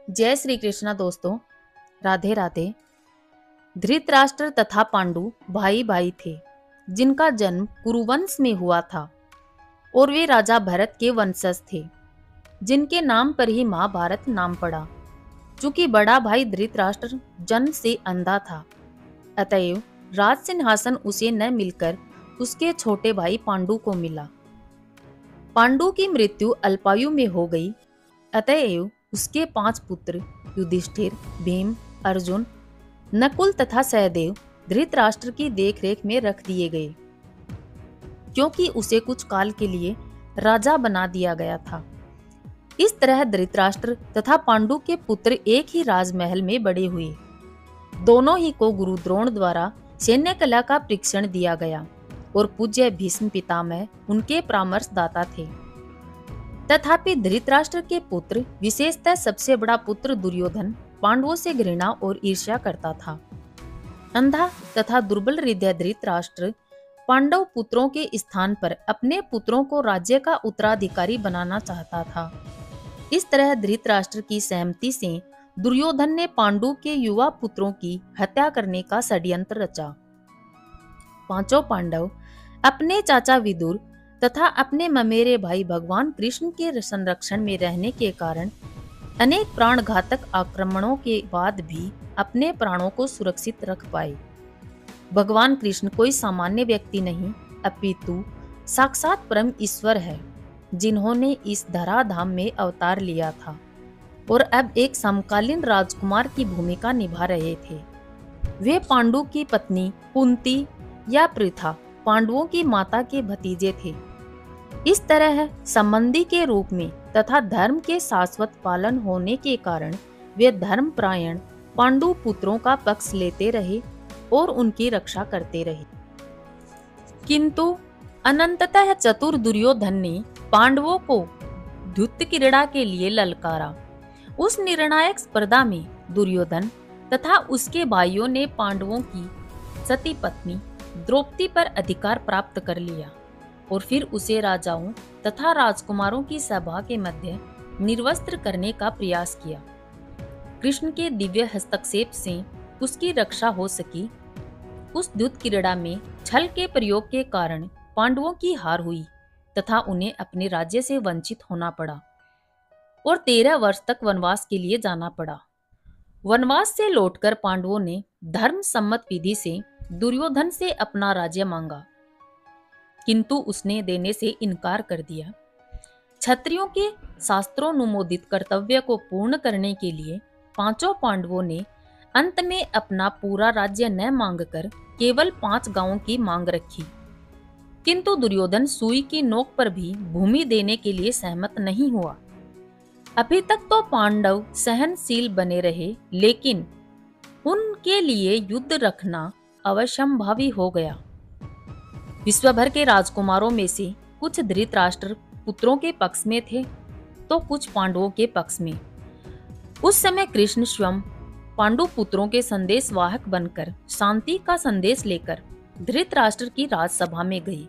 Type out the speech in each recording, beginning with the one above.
जय श्री कृष्णा दोस्तों, राधे राधे। धृतराष्ट्र तथा पांडु भाई भाई थे जिनका जन्म कुरुवंश में हुआ था और वे राजा भरत के वंशज थे जिनके नाम पर ही महाभारत नाम पड़ा। चूंकि बड़ा भाई धृतराष्ट्र जन्म से अंधा था, अतएव राज सिंहासन उसे न मिलकर उसके छोटे भाई पांडु को मिला। पांडु की मृत्यु अल्पायु में हो गई, अतएव उसके 5 पुत्र युधिष्ठिर, भीम, अर्जुन, नकुल तथा सहदेव धृतराष्ट्र की देखरेख में रख दिए गए, क्योंकि उसे कुछ काल के लिए राजा बना दिया गया था। इस तरह धृतराष्ट्र तथा पांडु के पुत्र एक ही राजमहल में बड़े हुए। दोनों ही को गुरु द्रोण द्वारा सैन्य कला का प्रशिक्षण दिया गया और पूज्य भीष्म पितामह उनके परामर्शदाता थे। तथापि धृतराष्ट्र के पुत्र, विशेषतः सबसे बड़ा पुत्र दुर्योधन, पांडवों से घृणा और ईर्ष्या करता था। अंधा तथा दुर्बल हृदय धृतराष्ट्र पांडव पुत्रों के स्थान पर अपने पुत्रों को राज्य का उत्तराधिकारी बनाना चाहता था। इस तरह धृतराष्ट्र की सहमति से दुर्योधन ने पांडु के युवा पुत्रों की हत्या करने का षड्यंत्र रचा। 5 पांडव अपने चाचा विदुर तथा अपने ममेरे भाई भगवान कृष्ण के संरक्षण में रहने के कारण अनेक प्राणघातक आक्रमणों के बाद भी अपने प्राणों को सुरक्षित रख पाए। भगवान कृष्ण कोई सामान्य व्यक्ति नहीं, अपितु साक्षात परम ईश्वर है, जिन्होंने इस धराधाम में अवतार लिया था और अब एक समकालीन राजकुमार की भूमिका निभा रहे थे। वे पांडु की पत्नी कुंती या पृथा, पांडवों की माता के भतीजे थे। इस तरह संबंधी के रूप में तथा धर्म के शाश्वत पालन होने के कारण वे धर्मपरायण पांडु पुत्रों का पक्ष लेते रहे और उनकी रक्षा करते रहे। किंतु अनंततः चतुर दुर्योधन ने पांडवों को द्युत क्रीड़ा के लिए ललकारा। उस निर्णायक स्पर्धा में दुर्योधन तथा उसके भाइयों ने पांडवों की सती पत्नी द्रौपदी पर अधिकार प्राप्त कर लिया और फिर उसे राजाओं तथा राजकुमारों की सभा के मध्य निर्वस्त्र करने का प्रयास किया। कृष्ण के दिव्य हस्तक्षेप से उसकी रक्षा हो सकी। उस द्युत क्रीड़ा में छल के प्रयोग के कारण पांडवों की हार हुई तथा उन्हें अपने राज्य से वंचित होना पड़ा और 13 वर्ष तक वनवास के लिए जाना पड़ा। वनवास से लौटकर पांडवों ने धर्म सम्मत विधि से दुर्योधन से अपना राज्य मांगा, किंतु उसने देने से इनकार कर दिया। क्षत्रियों के शास्त्रोनुमोदित कर्तव्य को पूर्ण करने के लिए 5 पांडवों ने अंत में अपना पूरा राज्य न मांगकर केवल 5 गांवों की मांग रखी। किंतु दुर्योधन सुई की नोक पर भी भूमि देने के लिए सहमत नहीं हुआ। अभी तक तो पांडव सहनशील बने रहे, लेकिन उनके लिए युद्ध रखना अवश्यंभावी हो गया। विश्वभर के राजकुमारों में से कुछ धृतराष्ट्र पुत्रों के पक्ष में थे तो कुछ पांडवों के पक्ष में। उस समय कृष्ण स्वयं पांडु पुत्रों के संदेशवाहक बनकर शांति का संदेश लेकर धृतराष्ट्र की राजसभा में गई।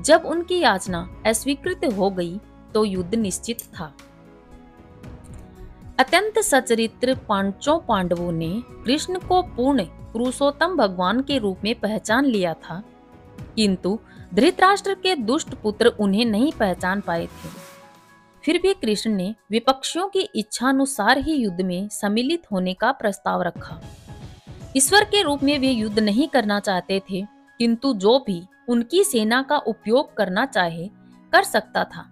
जब उनकी याचना अस्वीकृत हो गई तो युद्ध निश्चित था। अत्यंत सचरित्र 5 पांडवों ने कृष्ण को पूर्ण पुरुषोत्तम भगवान के रूप में पहचान लिया था, किंतु धृतराष्ट्र के दुष्ट पुत्र उन्हें नहीं पहचान पाए थे। फिर भी कृष्ण ने विपक्षियों की इच्छानुसार ही युद्ध में सम्मिलित होने का प्रस्ताव रखा। ईश्वर के रूप में वे युद्ध नहीं करना चाहते थे, किंतु जो भी उनकी सेना का उपयोग करना चाहे कर सकता था।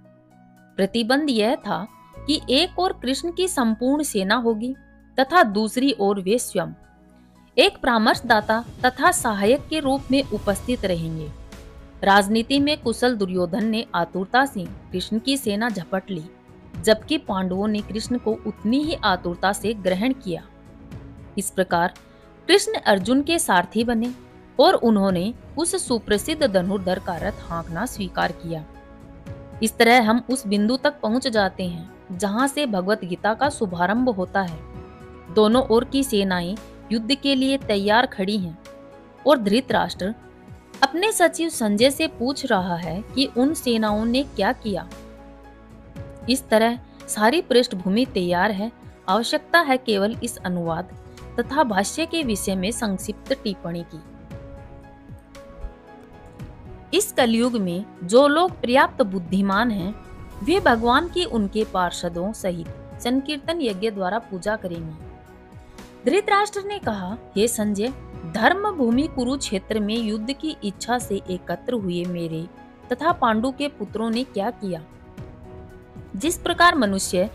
प्रतिबंध यह था कि एक ओर कृष्ण की संपूर्ण सेना होगी तथा दूसरी ओर वे स्वयं एक परामर्शदाता तथा सहायक के रूप में उपस्थित रहेंगे। राजनीति में कुशल दुर्योधन ने आतुरता से कृष्ण की सेना झपट ली, जबकि पांडवों ने कृष्ण को उतनी ही आतुरता से ग्रहण किया। इस प्रकार कृष्ण अर्जुन के सारथी बने और उन्होंने उस सुप्रसिद्ध धनुर्धर का रथ हाँकना स्वीकार किया। इस तरह हम उस बिंदु तक पहुंच जाते हैं जहां से भगवत गीता का शुभारंभ होता है। दोनों ओर की सेनाएं युद्ध के लिए तैयार खड़ी हैं और धृतराष्ट्र अपने सचिव संजय से पूछ रहा है कि उन सेनाओं ने क्या किया। इस तरह सारी पृष्ठभूमि तैयार है आवश्यकता है केवल इस अनुवाद तथा भाष्य के विषय में संक्षिप्त टिप्पणी की। इस कलयुग में जो लोग पर्याप्त बुद्धिमान हैं, वे भगवान की उनके पार्षदों सहित संकीर्तन यज्ञ द्वारा पूजा करेंगे। धृतराष्ट्र ने कहा, हे संजय, धर्म भूमि कुरुक्षेत्र में युद्ध की इच्छा से एकत्र हुए मेरे तथा पांडु के पुत्रों ने क्या किया। जिस प्रकार मनुष्य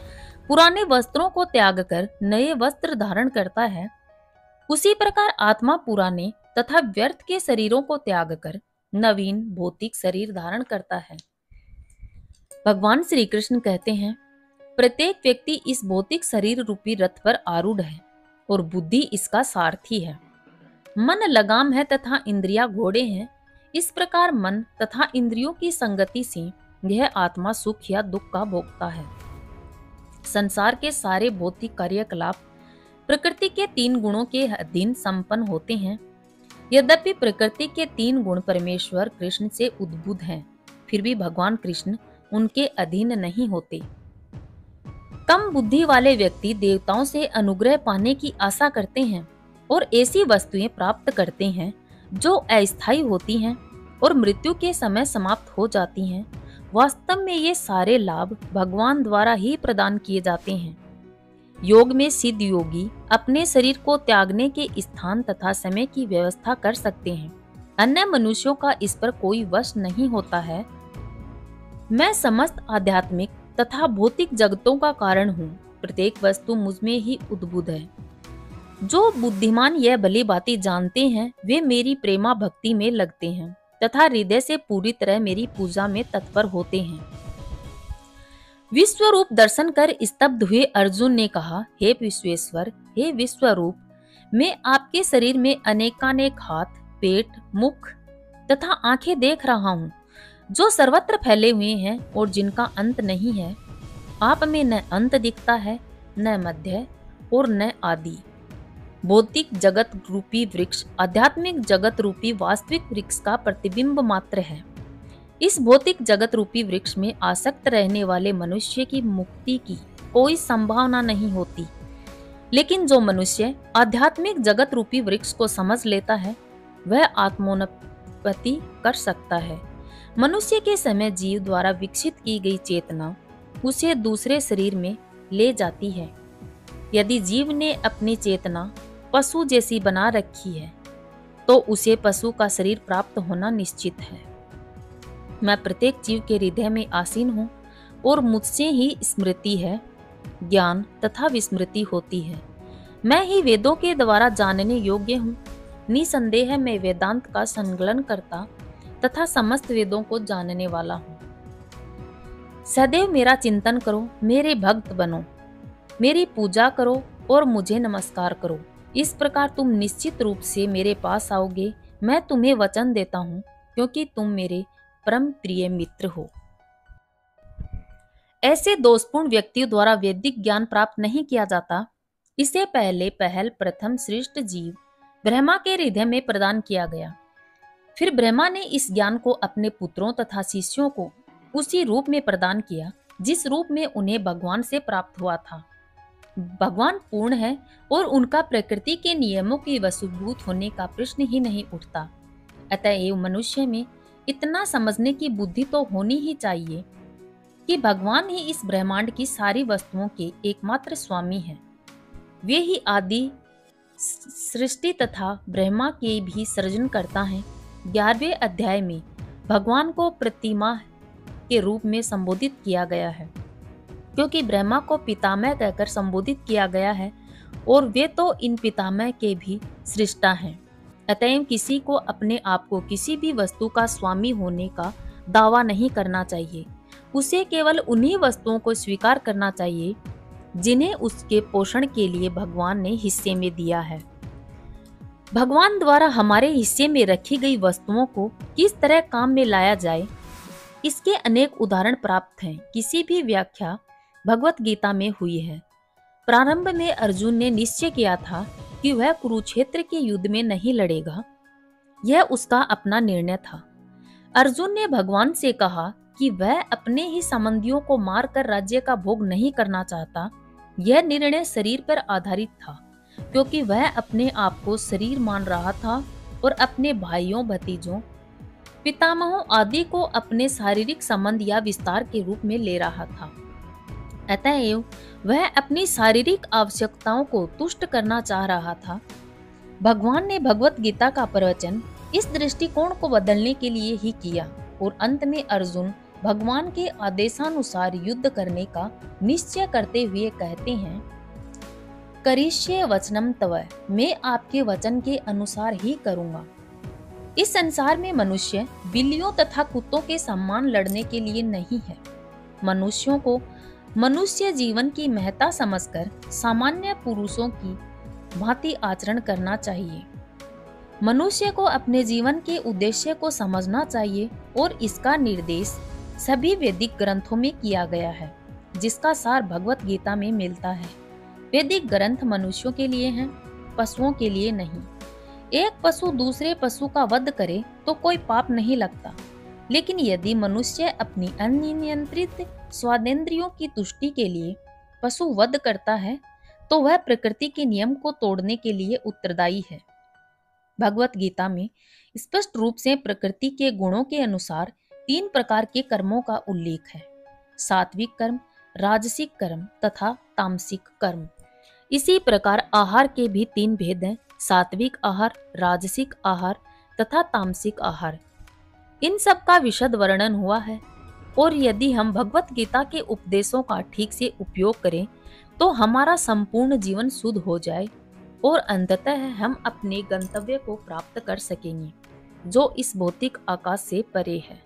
पुराने वस्त्रों को त्याग कर नए वस्त्र धारण करता है, उसी प्रकार आत्मा पुराने तथा व्यर्थ के शरीरों को त्याग कर नवीन भौतिक शरीर धारण करता है। भगवान श्री कृष्ण कहते हैं, प्रत्येक व्यक्ति इस भौतिक शरीर रूपी रथ पर आरूढ़ है और बुद्धि इसका सारथी है। मन लगाम है तथा इंद्रियां घोड़े हैं। इस प्रकार मन तथा इंद्रियों की संगति से यह आत्मा सुख या दुख का भोगता है। संसार के सारे भौतिक कार्यकलाप प्रकृति के 3 गुणों के अधीन संपन्न होते हैं। यद्यपि प्रकृति के 3 गुण परमेश्वर कृष्ण से उद्भूत हैं, फिर भी भगवान कृष्ण उनके अधीन नहीं होते। कम बुद्धि वाले व्यक्ति देवताओं से अनुग्रह पाने की आशा करते हैं और ऐसी वस्तुएं प्राप्त करते हैं जो अस्थायी होती हैं और मृत्यु के समय समाप्त हो जाती हैं। वास्तव में ये सारे लाभ भगवान द्वारा ही प्रदान किए जाते हैं। योग में सिद्ध योगी अपने शरीर को त्यागने के स्थान तथा समय की व्यवस्था कर सकते हैं। अन्य मनुष्यों का इस पर कोई वश नहीं होता है। मैं समस्त आध्यात्मिक तथा भौतिक जगतों का कारण हूँ। प्रत्येक वस्तु मुझमें ही उद्भूत है। जो बुद्धिमान यह भली भांति जानते हैं, वे मेरी प्रेमा भक्ति में लगते हैं तथा हृदय से पूरी तरह मेरी पूजा में तत्पर होते हैं। विश्वरूप दर्शन कर स्तब्ध हुए अर्जुन ने कहा, हे विश्वेश्वर, हे विश्वरूप, मैं आपके शरीर में अनेकानेक हाथ, पेट, मुख तथा आंखें देख रहा हूँ, जो सर्वत्र फैले हुए हैं और जिनका अंत नहीं है। आप में न अंत दिखता है, न मध्य और न आदि। भौतिक जगत रूपी वृक्ष आध्यात्मिक जगत रूपी वास्तविक वृक्ष का प्रतिबिंब मात्र है। इस भौतिक जगत रूपी वृक्ष में आसक्त रहने वाले मनुष्य की मुक्ति की कोई संभावना नहीं होती। लेकिन जो मनुष्य आध्यात्मिक जगत रूपी वृक्ष को समझ लेता है, वह आत्मोन्नति कर सकता है। मनुष्य के समय जीव द्वारा विकसित की गई चेतना उसे दूसरे शरीर में ले जाती है। यदि जीव ने अपनी चेतना पशु जैसी बना रखी है, तो उसे पशु का शरीर प्राप्त होना निश्चित है। मैं प्रत्येक जीव के हृदय में आसीन हूँ और मुझसे ही स्मृति है, ज्ञान तथा विस्मृति होती है। मैं ही वेदों के द्वारा जानने योग्य हूँ। निसंदेह मैं वेदांत का संकलन करता तथा समस्त वेदों को जानने वाला हूँ। सदैव मेरा चिंतन करो, मेरे भक्त बनो, मेरी पूजा करो और मुझे नमस्कार करो। इस प्रकार तुम निश्चित रूप से मेरे पास आओगे। मैं तुम्हें वचन देता हूँ, क्योंकि तुम मेरे परम प्रिय मित्र हो। ऐसे दोषपूर्ण व्यक्तियों द्वारा वैदिक ज्ञान प्राप्त नहीं किया जाता। इसे पहले प्रथम श्रेष्ठ जीव ब्रह्मा के हृदय में प्रदान किया गया। फिर ब्रह्मा ने इस ज्ञान को अपने पुत्रों तथा शिष्यों को उसी रूप में प्रदान किया जिस रूप में उन्हें भगवान से प्राप्त हुआ था। भगवान पूर्ण है और उनका प्रकृति के नियमों के वशीभूत होने का प्रश्न ही नहीं उठता। अतएव मनुष्य में इतना समझने की बुद्धि तो होनी ही चाहिए कि भगवान ही इस ब्रह्मांड की सारी वस्तुओं के एकमात्र स्वामी हैं। वे ही आदि सृष्टि तथा ब्रह्मा के भी सृजन करता है। 11वें अध्याय में भगवान को प्रतिमा के रूप में संबोधित किया गया है, क्योंकि ब्रह्मा को पितामह कहकर संबोधित किया गया है और वे तो इन पितामह के भी सृष्टा हैं। अतएव किसी को अपने आप को किसी भी वस्तु का स्वामी होने का दावा नहीं करना चाहिए। उसे केवल उन्हीं वस्तुओं को स्वीकार करना चाहिए जिन्हें उसके पोषण के लिए भगवान ने हिस्से में दिया है। भगवान द्वारा हमारे हिस्से में रखी गई वस्तुओं को किस तरह काम में लाया जाए, इसके अनेक उदाहरण प्राप्त हैं। किसी भी व्याख्या भगवत गीता में हुई है। प्रारंभ में अर्जुन ने निश्चय किया था कि वह कुरुक्षेत्र के युद्ध में नहीं लड़ेगा। यह उसका अपना निर्णय था। अर्जुन ने भगवान से कहा कि वह अपने ही संबंधियों को मारकर राज्य का भोग नहीं करना चाहता। यह निर्णय शरीर पर आधारित था, क्योंकि वह अपने आप को शरीर मान रहा था और अपने भाइयों, भतीजों, पितामहों आदि को अपने शारीरिक संबंध या विस्तार के रूप में ले रहा था। अतएव वह अपनी शारीरिक आवश्यकताओं को तुष्ट करना चाह रहा था। भगवान ने भगवत गीता का प्रवचन इस दृष्टिकोण को बदलने के लिए ही किया और अंत में अर्जुन भगवान के आदेशानुसार युद्ध करने का निश्चय करते हुए कहते हैं, करिष्ये वचनम तव, मैं आपके वचन के अनुसार ही करूंगा। इस संसार में मनुष्य बिल्लियों तथा कुत्तों के सम्मान लड़ने के लिए नहीं है। मनुष्यों को मनुष्य जीवन की महत्ता समझकर सामान्य पुरुषों की भांति आचरण करना चाहिए। मनुष्य को अपने जीवन के उद्देश्य को समझना चाहिए और इसका निर्देश सभी वैदिक ग्रंथों में किया गया है, जिसका सार भगवत गीता में मिलता है। वैदिक ग्रंथ मनुष्यों के लिए हैं, पशुओं के लिए नहीं। एक पशु दूसरे पशु का वध करे तो कोई पाप नहीं लगता, लेकिन यदि मनुष्य अपनी अनियंत्रित स्वादेंद्रियों की तुष्टि के लिए पशु वध करता है तो वह प्रकृति के नियम को तोड़ने के लिए उत्तरदायी है। भगवत गीता में स्पष्ट रूप से प्रकृति के गुणों के अनुसार 3 प्रकार के कर्मों का उल्लेख है: सात्विक कर्म, राजसिक कर्म तथा तामसिक कर्म। इसी प्रकार आहार के भी 3 भेद हैं: सात्विक आहार, राजसिक आहार तथा तामसिक आहार। इन सब का विशद वर्णन हुआ है और यदि हम भगवत गीता के उपदेशों का ठीक से उपयोग करें तो हमारा संपूर्ण जीवन शुद्ध हो जाए और अंततः हम अपने गंतव्य को प्राप्त कर सकेंगे, जो इस भौतिक आकाश से परे है।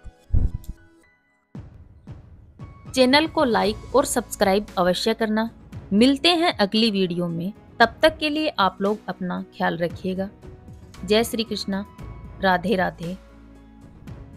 चैनल को लाइक और सब्सक्राइब अवश्य करना। मिलते हैं अगली वीडियो में, तब तक के लिए आप लोग अपना ख्याल रखिएगा। जय श्री कृष्णा, राधे राधे।